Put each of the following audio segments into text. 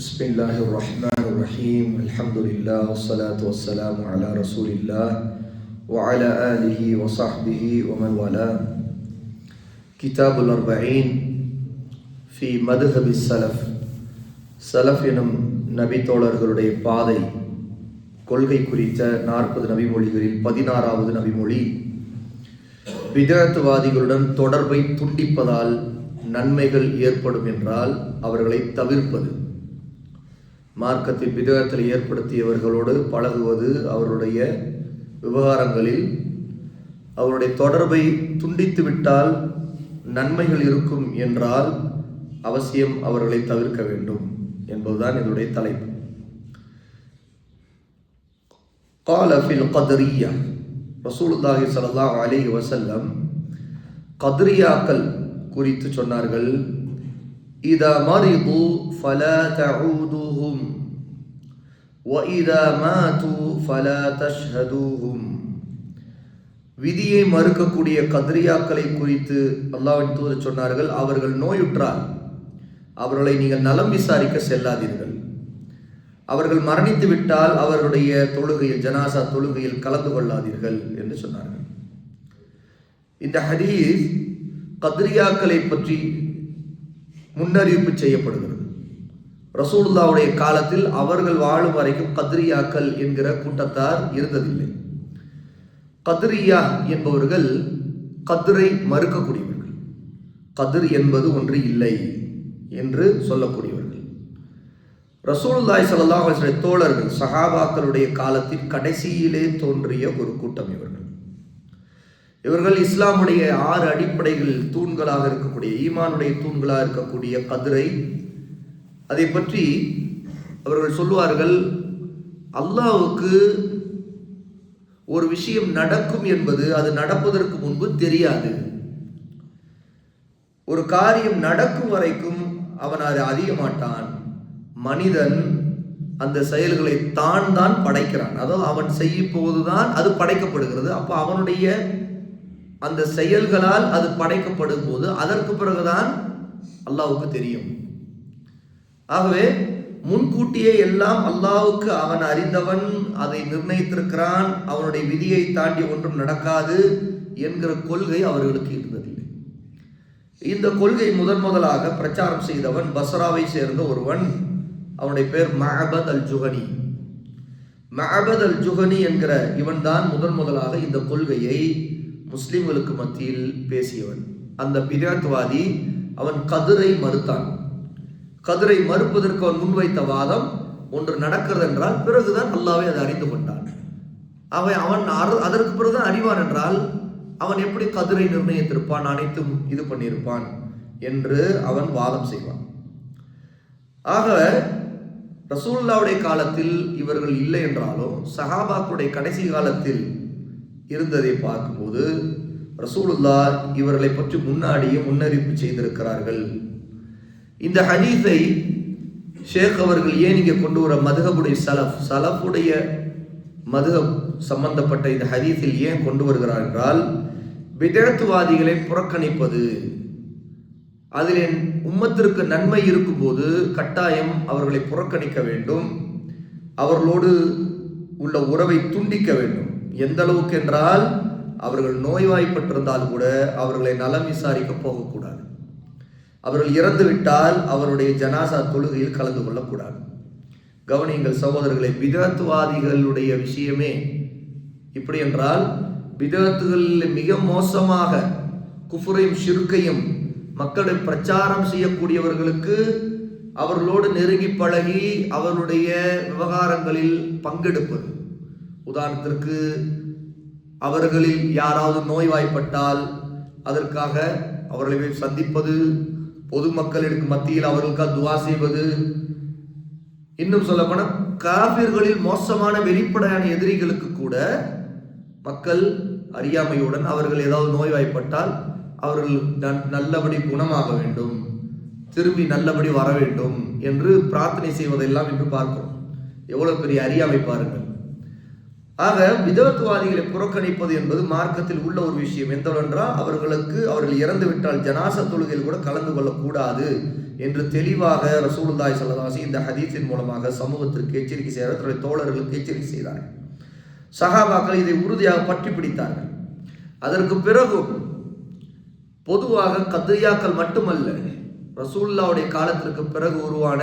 بسم الله الرحمن الرحيم الحمد لله والصلاة والسلام على رسول الله وعلى آله وصحبه ومن والاه. كتاب الأربعين في مذهب السلف. சலஃப் எனும் நபி தோழர்களுடைய பாதை கொள்கை குறித்த 40 நபிமொழிகளில் 16வது நபிமொழி, பிதஅத்வாதிகளுடன் தொடர்பை துண்டிப்பதால் நன்மைகள் ஏற்படும் என்றால் அவர்களை தவிர்ப்பது. மார்க்கத்தில் பிதஅத்தில் ஏற்படுத்தியவர்களோடு பழகுவது, அவருடைய விவகாரங்களில் அவருடைய தொடர்பை துண்டித்து விட்டால் நன்மைகள் இருக்கும் என்றால் அவசியம் அவர்களை தவிர்க்க வேண்டும் என்பதுதான் இதனுடைய தலைப்பு. قال في القدرية ரசூலுல்லாஹி ஸல்லல்லாஹு அலைஹி வஸல்லம் கத்ரியாக்கள் குறித்து சொன்னார்கள், இதா மரிது ஃபலா தஊதுஹும் வ இதா மாது ஃபலா தஷ்ஹதுஹும். விதியை மறுக்கக்கூடிய கத்ரியாக்களை குறித்து அல்லாஹ்வின் தூதர் சொன்னார்கள், அவர்கள் நோயுற்றால் அவர்களை நீங்கள் நலம் விசாரிக்க செல்லாதீர்கள். அவர்கள் மரணித்து விட்டால் அவர்களுடைய தொழுகையில், ஜனாசா தொழுகையில் கலந்து கொள்ளாதீர்கள் என்று சொன்னார்கள். இந்த ஹதீஸ் கத்ரியாக்களை பற்றி முன்னறிவிப்பு செய்யப்படுகிறது. ரசூலுல்லாஹ்வுடைய காலத்தில் அவர்கள் வாழும் வரைக்கும் கத்ரியாக்கள் என்கிற கூட்டத்தார் இருந்ததில்லை. கத்ரியா என்பவர்கள் கத்ரை மறுக்கக்கூடியவர்கள், கத்ர் என்பது ஒன்று இல்லை என்று சொல்லக்கூடியவர்கள். ரசூலுல்லாஹி ஸல்லல்லாஹு அலைஹி வஸல்லம் தோழர்கள் சஹாபாக்களுடைய காலத்தின் கடைசியிலே தோன்றிய ஒரு கூட்டம் இவர்கள். இவர்கள் இஸ்லாமுடைய 6 அடிப்படைகள் தூண்களாக இருக்கக்கூடிய, ஈமானுடைய தூண்களாக இருக்கக்கூடிய கத்ரை, அதை பற்றி அவர்கள் சொல்லுவார்கள், அல்லாஹ்வுக்கு ஒரு விஷயம் நடக்கும் என்பது அது நடப்பதற்கு முன்பு தெரியாது. ஒரு காரியம் நடக்கும் வரைக்கும் அவன் அதை அறிய மாட்டான். மனிதன் அந்த செயல்களை தான் படைக்கிறான். அதாவது அவன் செய்யும் போதுதான் அது படைக்கப்படுகிறது. அப்போ அவனுடைய அந்த செயல்களால் அது படைக்கப்படும் போது அதற்கு பிறகுதான் அல்லாஹ்வுக்கு தெரியும். ஆகவே முன்கூட்டியே எல்லாம் அல்லாஹ்வுக்கு அவன் அறிந்தவன், அதை நிர்ணயித்திருக்கிறான். அவனுடைய விதியை தாண்டி ஒன்றும் நடக்காது என்கிற கொள்கை அவர்களுக்கு இருந்ததில்லை. இந்த கொள்கை முதலாக பிரச்சாரம் செய்தவன் பஸ்ராவை சேர்ந்த ஒருவன். அவனுடைய பேர் மஅபத் அல்-ஜுஹனி. மஅபத் அல்-ஜுஹனி என்கிற இவன் தான் முதலாக இந்த கொள்கையை முஸ்லிம்களுக்கு மத்தியில் பேசியவன். அந்த பிதஅத்வாதி அவன் கத்ரை மறுத்தான். கத்ரை மறுப்பதற்கு அவன் முன்வைத்த வாதம், ஒன்று நடக்கிறது என்றால் பிறகுதான் அல்லாஹ்வை அதை அறிந்து கொண்டான். அவன் அதற்கு பிறகுதான் அறிவான் என்றால் அவன் எப்படி கத்ரை நிர்ணயித்திருப்பான், அனைத்தும் இது பண்ணியிருப்பான் என்று அவன் வாதம் செய்வான். ஆக ரசூலுல்லாஹ்வுடைய காலத்தில் இவர்கள் இல்லை என்றாலும் சஹாபாக்களுடைய கடைசி காலத்தில் இருந்ததை பார்க்கும்போது ரசூலுல்லாஹ் இவர்களை பற்றி முன்னாடியே முன்னறிவிப்பு செய்திருக்கிறார்கள். இந்த ஹதீஸை ஷேக் அவர்கள் ஏன் இங்கே கொண்டு வர, மதுஹபுடைய சலஃபுடைய மதுஹப் சம்பந்தப்பட்ட இந்த ஹதீஸில் ஏன் கொண்டு வருகிறார் என்றால், பிதஅத்வாதிகளை புறக்கணிப்பது, அதில் உம்மத்திற்கு நன்மை இருக்கும்போது கட்டாயம் அவர்களை புறக்கணிக்க வேண்டும், அவர்களோடு உள்ள உறவை துண்டிக்க வேண்டும். எந்த அளவுக்கு என்றால், அவர்கள் நோய்வாய்ப்பட்டிருந்தால் கூட அவர்களை நலம் விசாரிக்க போகக்கூடாது. அவர்கள் இறந்து விட்டால் அவருடைய ஜனாசா தொழுகையில் கலந்து கொள்ளக்கூடாது. கவனியுங்கள் சகோதரர்களை, பிதஅத்வாதிகளுடைய விஷயமே இப்படி என்றால், பிதஅத்துகளில் மிக மோசமாக குஃப்ரையும் ஷிர்கையும் மக்களை பிரச்சாரம் செய்யக்கூடியவர்களுக்கு அவர்களோடு நெருங்கி பழகி அவர்களுடைய விவகாரங்களில் பங்கெடுப்பது. உதாரணத்திற்கு, அவர்களில் யாராவது நோய்வாய்ப்பட்டால் அதற்காக அவர்களை சந்திப்பது, பொதுமக்களுக்கு மத்தியில் அவர்களுக்காக துவா செய்வது, இன்னும் சொல்லப்போனால் காஃபிர்களில் மோசமான வெளிப்படையான எதிரிகளுக்கு கூட மக்கள் அறியாமையுடன் அவர்கள் ஏதாவது நோய்வாய்ப்பட்டால் அவர்கள் நல்லபடி குணமாக வேண்டும், திரும்பி நல்லபடி வர வேண்டும் என்று பிரார்த்தனை செய்வதெல்லாம் என்று பார்க்கிறோம். எவ்வளவு பெரிய அறியாமை பாருங்கள். ஆக பிதஅத்வாதிகளை புறக்கணிப்பது என்பது மார்க்கத்தில் உள்ள ஒரு விஷயம். எந்தவென்றால் அவர்கள் இறந்து விட்டால் ஜனாசா தொழுகையில் கூட கலந்து கொள்ளக்கூடாது என்று தெளிவாக ரசூலுல்லாஹி ஸல்லல்லாஹு அலைஹி வஸல்லம் இந்த ஹதீஸின் மூலமாக சமூகத்திற்கு எச்சரிக்கை செய்தார், தன்னுடைய தோழர்களுக்கு எச்சரிக்கை செய்தார்கள். சஹாபாக்கள் இதை உறுதியாக பற்றி பிடித்தார்கள். அதற்கு பிறகும் பொதுவாக கத்ரியாக்கள் மட்டுமல்ல, ரசூலுல்லாஹ்வுடைய காலத்திற்கு பிறகு உருவான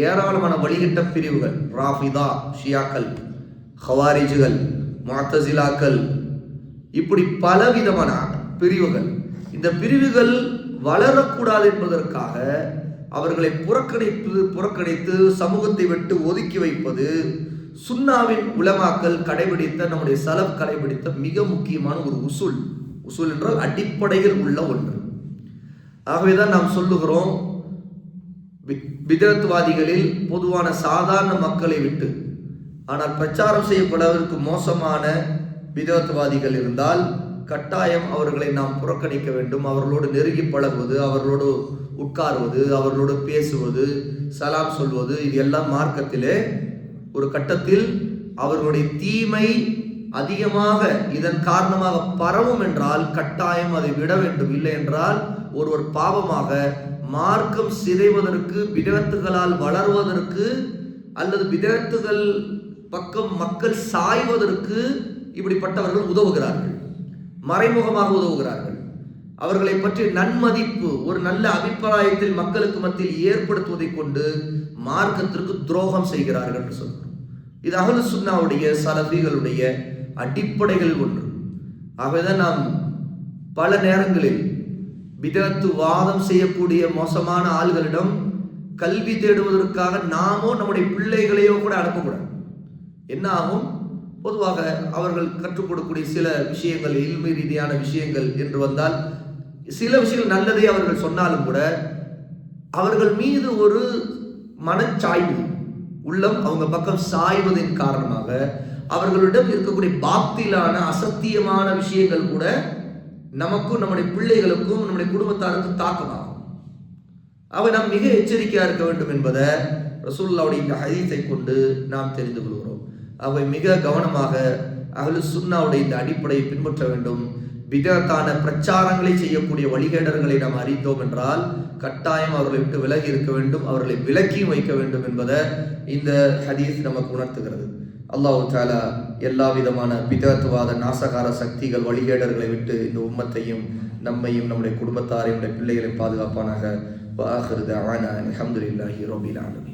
ஏராளமான வழிகட்ட பிரிவுகள், ராஃபிதா ஷியாக்கள், ஹவாரிஜுகள், முஅத்தஸிலாக்கள், இப்படி பலவிதமான பிரிவுகள். இந்த பிரிவுகள் வளரக்கூடாது என்பதற்காக அவர்களை புறக்கணித்து சமூகத்தை விட்டு ஒதுக்கி வைப்பது சுன்னாவின் உலமாக்கள் கடைபிடித்த, நம்முடைய சலஃப் கடைபிடித்த மிக முக்கியமான ஒரு உசூல் என்றால் அடிப்படையில் உள்ள ஒன்று. ஆகவேதான் நாம் சொல்லுகிறோம், பிதஅத்வாதிகளில் பொதுவான சாதாரண மக்களை விட்டு, ஆனால் பிரச்சாரம் செய்யப்படுவதற்கு மோசமான பிதஅத்வாதிகள் இருந்தால் கட்டாயம் அவர்களை நாம் புறக்கணிக்க வேண்டும். அவர்களோடு நெருங்கி பழகுவது, அவர்களோடு உட்காருவது, அவர்களோடு பேசுவது, சலாம் சொல்வது, இது எல்லாம் மார்க்கத்திலே ஒரு கட்டத்தில் அவர்களுடைய தீமை அதிகமாக இதன் காரணமாக பரவும் என்றால் கட்டாயம் அதை விட வேண்டும். இல்லை என்றால் ஒருவர் பாவமாக மார்க்கம் சிதைவதற்கு, பிதஅத்துகளால் வளர்வதற்கு, அல்லது பிதஅத்துகள் பக்கம் மக்கள் சாய்வதற்கு இப்படிப்பட்டவர்கள் உதவுகிறார்கள், மறைமுகமாக உதவுகிறார்கள். அவர்களை பற்றி நன்மதிப்பு, ஒரு நல்ல அபிப்பிராயத்தில் மக்களுக்கு மத்தியில் ஏற்படுத்துவதை கொண்டு மார்க்கத்திற்கு துரோகம் செய்கிறார்கள் என்று சொல்கிறோம். இது அஹ்லு சுன்னாவுடைய சலஃபிகளுடைய அடிப்படைகள் ஒன்று. ஆகவேதான் நாம் பல நேரங்களில் பிதஅத்து வாதம் செய்யக்கூடிய மோசமான ஆள்களிடம் கல்வி தேடுவதற்காக நாமோ நம்முடைய பிள்ளைகளையோ கூட அனுப்பக்கூடாது. என்ன ஆகும்? பொதுவாக அவர்கள் கற்றுக் கொடுக்கக்கூடிய சில விஷயங்கள், இல்மி ரீதியான விஷயங்கள் என்று வந்தால், சில விஷயங்கள் நல்லதே அவர்கள் சொன்னாலும் கூட அவர்கள் மீது ஒரு மனச்சாய்வு, உள்ளம் அவங்க பக்கம் சாய்வதின் காரணமாக அவர்களிடம் இருக்கக்கூடிய பாத்திலான அசத்தியமான விஷயங்கள் கூட நமக்கும் நம்முடைய பிள்ளைகளுக்கும் நம்முடைய குடும்பத்தாருக்கும் தாக்கமாகும். அவை நாம் மிக எச்சரிக்கையா இருக்க வேண்டும் என்பதை ரசூலுல்லாஹ்வுடைய இந்த ஹதீஸை கொண்டு நாம் தெரிந்து கொள்கிறோம். அவை மிக கவனமாக அஹ்லு சுன்னாவுடைய இந்த அடிப்படையை பின்பற்ற வேண்டும். பிதஅத்தான பிரச்சாரங்களை செய்யக்கூடிய வழிகேடர்களை நாம் அறிந்தோம் என்றால் கட்டாயம் அவர்களை விட்டு விலகி இருக்க வேண்டும், அவர்களை விலக்கியும் வைக்க வேண்டும் என்பதை இந்த ஹதீஸ் நமக்கு உணர்த்துகிறது. அல்லாஹ் தஆலா எல்லா விதமான பிதஅத்வாத நாசகார சக்திகள், வழிகேடர்களை விட்டு இந்த உம்மத்தையும் நம்மையும் நம்முடைய குடும்பத்தாரையும் நம்முடைய பிள்ளைகளை பாதுகாப்பானாக. வ ஆகிரு தஅவானா அல்ஹம்துலில்லாஹி ரப்பில் ஆலமீன்.